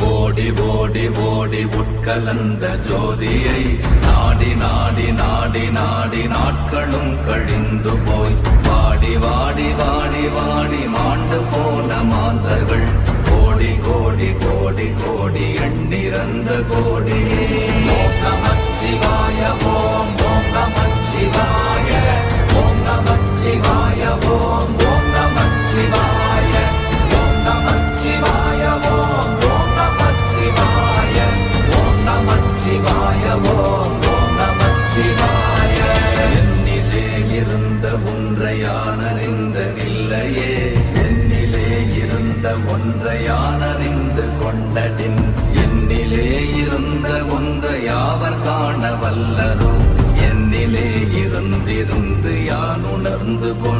ஓடி ஓடி ஓடி உட்கலந்த ஜோதியை நாடி நாடி நாடி நாடி நாட்களும் கழிந்து போய் வாடி வாடி வாடி வாடி மாண்டு போன மாந்தர்கள் கோடி கோடி கோடி கோடி எண்ணிறந்த கோடியே ஓம் நமச்சிவாய ஓம் ஓம் நமச்சிவாய ஓம் நமச்சிவாய ஓம் ஓம் நமச்சிவாய ஓம் நமச்சிவாய ஓம் ஓம் நமச்சிவாய ஓம் நமச்சிவாய ஓம் ஓம் நமச்சிவாய என்னிலே இருந்த ஒன்றை யான் அறிந்ததில்லையே என்னிலே இருந்த ஒன்றை யான் அறிந்து கொண்டடின் என்னிலே இருந்த ஒன்றை யாவர் காண வல்லரோ என்னிலே இருந்திருந்து யான் உணர்ந்து கொண்ட